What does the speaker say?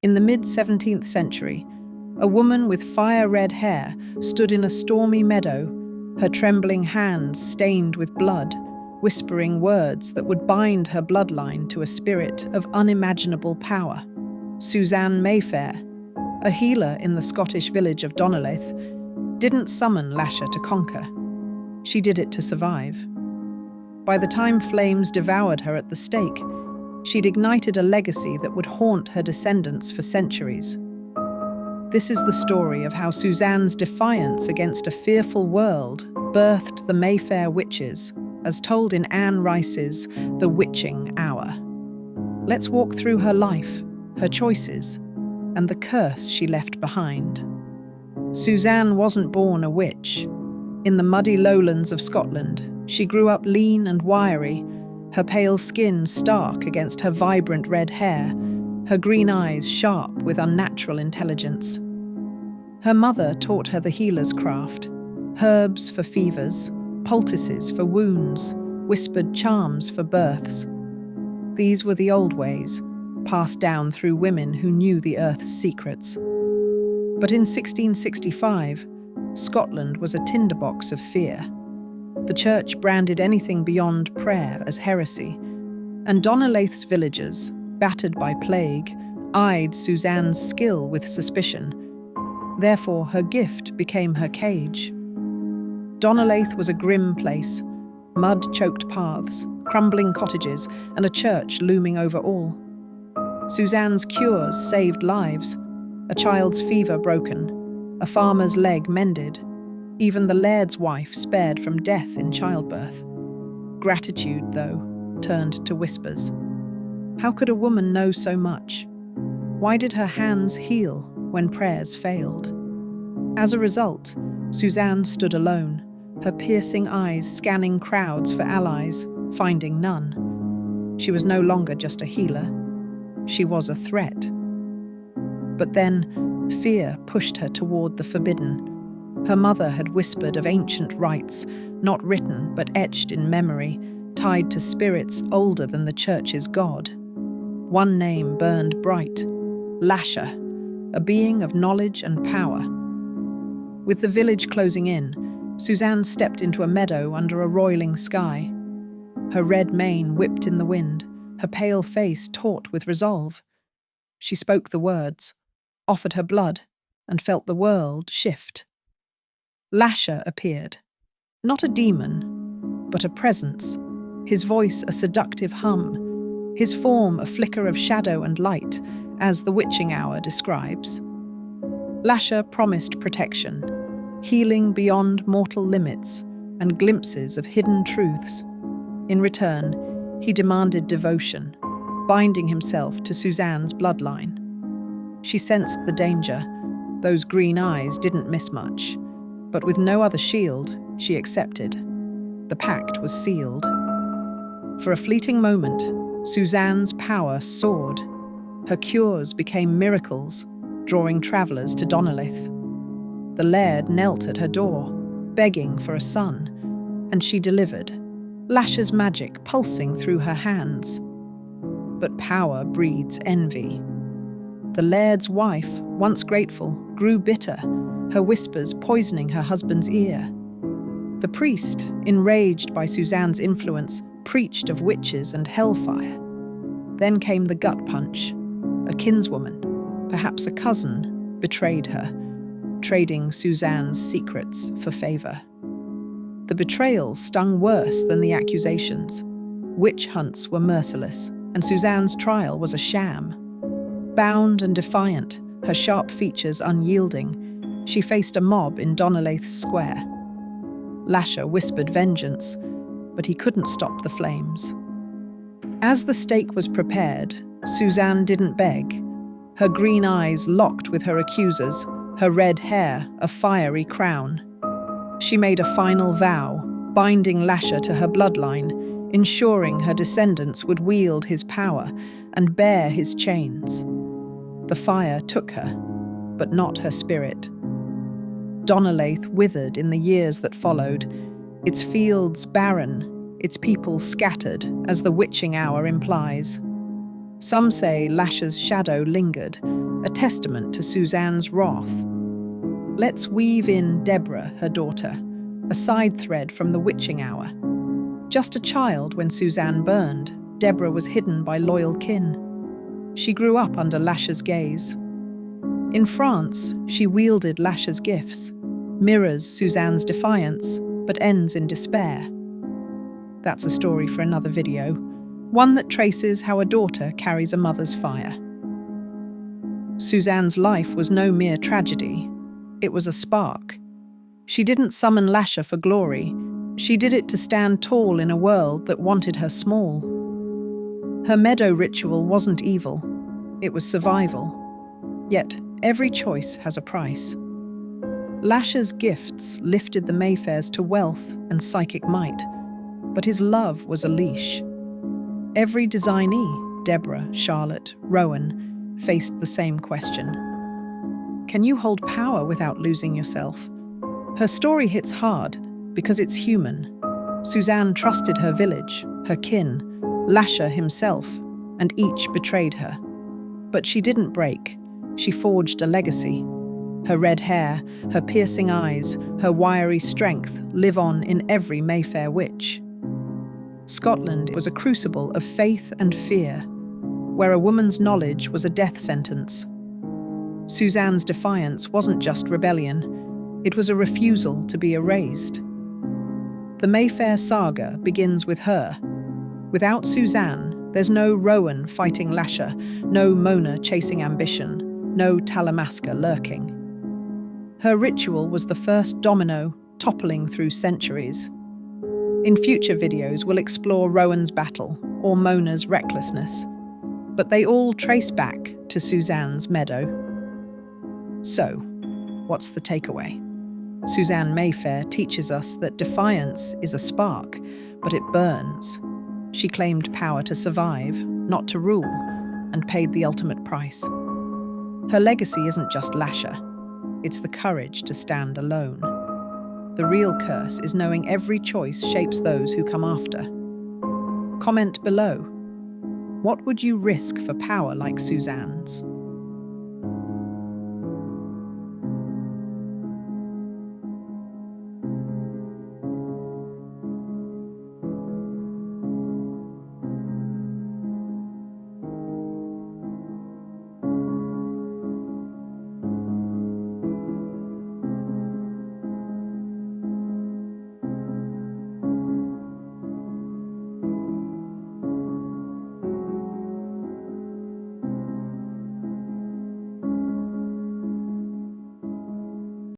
In the mid-17th century, a woman with fire-red hair stood in a stormy meadow, her trembling hands stained with blood, whispering words that would bind her bloodline to a spirit of unimaginable power. Suzanne Mayfair, a healer in the Scottish village of Donnelaith, didn't summon Lasher to conquer. She did it to survive. By the time flames devoured her at the stake, she'd ignited a legacy that would haunt her descendants for centuries. This is the story of how Suzanne's defiance against a fearful world birthed the Mayfair witches, as told in Anne Rice's The Witching Hour. Let's walk through her life, her choices, and the curse she left behind. Suzanne wasn't born a witch. In the muddy lowlands of Scotland, she grew up lean and wiry, her pale skin stark against her vibrant red hair, her green eyes sharp with unnatural intelligence. Her mother taught her the healer's craft: herbs for fevers, poultices for wounds, whispered charms for births. These were the old ways, passed down through women who knew the earth's secrets. But in 1665, Scotland was a tinderbox of fear. The church branded anything beyond prayer as heresy, and Donnelaith's villagers, battered by plague, eyed Suzanne's skill with suspicion. Therefore, her gift became her cage. Donnelaith was a grim place: mud-choked paths, crumbling cottages, and a church looming over all. Suzanne's cures saved lives: a child's fever broken, a farmer's leg mended, even the laird's wife spared from death in childbirth. Gratitude, though, turned to whispers. How could a woman know so much? Why did her hands heal when prayers failed? As a result, Suzanne stood alone, her piercing eyes scanning crowds for allies, finding none. She was no longer just a healer. She was a threat. But then, fear pushed her toward the forbidden. Her mother had whispered of ancient rites, not written but etched in memory, tied to spirits older than the church's god. One name burned bright: Lasher, a being of knowledge and power. With the village closing in, Suzanne stepped into a meadow under a roiling sky. Her red mane whipped in the wind, her pale face taut with resolve. She spoke the words, offered her blood, and felt the world shift. Lasher appeared, not a demon, but a presence, his voice a seductive hum, his form a flicker of shadow and light, as The Witching Hour describes. Lasher promised protection, healing beyond mortal limits, and glimpses of hidden truths. In return, he demanded devotion, binding himself to Suzanne's bloodline. She sensed the danger. Those green eyes didn't miss much. But with no other shield, she accepted. The pact was sealed. For a fleeting moment, Suzanne's power soared. Her cures became miracles, drawing travellers to Donnelaith. The laird knelt at her door, begging for a son, and she delivered, Lasher's magic pulsing through her hands. But power breeds envy. The laird's wife, once grateful, grew bitter, her whispers poisoning her husband's ear. The priest, enraged by Suzanne's influence, preached of witches and hellfire. Then came the gut punch. A kinswoman, perhaps a cousin, betrayed her, trading Suzanne's secrets for favour. The betrayal stung worse than the accusations. Witch hunts were merciless, and Suzanne's trial was a sham. Bound and defiant, her sharp features unyielding, she faced a mob in Donnelaith's square. Lasher whispered vengeance, but he couldn't stop the flames. As the stake was prepared, Suzanne didn't beg. Her green eyes locked with her accusers, her red hair a fiery crown. She made a final vow, binding Lasher to her bloodline, ensuring her descendants would wield his power and bear his chains. The fire took her, but not her spirit. Donnelaith withered in the years that followed, its fields barren, its people scattered, as The Witching Hour implies. Some say Lasher's shadow lingered, a testament to Suzanne's wrath. Let's weave in Deborah, her daughter, a side thread from the witching hour. Just a child when Suzanne burned, Deborah was hidden by loyal kin. She grew up under Lasher's gaze. In France, she wielded Lasher's gifts, mirrors Suzanne's defiance, but ends in despair. That's a story for another video, one that traces how a daughter carries a mother's fire. Suzanne's life was no mere tragedy. It was a spark. She didn't summon Lasher for glory. She did it to stand tall in a world that wanted her small. Her meadow ritual wasn't evil. It was survival. Yet, every choice has a price. Lasher's gifts lifted the Mayfairs to wealth and psychic might, but his love was a leash. Every designee, Deborah, Charlotte, Rowan, faced the same question. Can you hold power without losing yourself? Her story hits hard because it's human. Suzanne trusted her village, her kin, Lasher himself, and each betrayed her. But she didn't break. She forged a legacy. Her red hair, her piercing eyes, her wiry strength live on in every Mayfair witch. Scotland was a crucible of faith and fear, where a woman's knowledge was a death sentence. Suzanne's defiance wasn't just rebellion, it was a refusal to be erased. The Mayfair saga begins with her. Without Suzanne, there's no Rowan fighting Lasher, no Mona chasing ambition, no Talamasca lurking. Her ritual was the first domino toppling through centuries. In future videos, we'll explore Rowan's battle or Mona's recklessness, but they all trace back to Suzanne's meadow. So, what's the takeaway? Suzanne Mayfair teaches us that defiance is a spark, but it burns. She claimed power to survive, not to rule, and paid the ultimate price. Her legacy isn't just Lasher, it's the courage to stand alone. The real curse is knowing every choice shapes those who come after. Comment below. What would you risk for power like Suzanne's?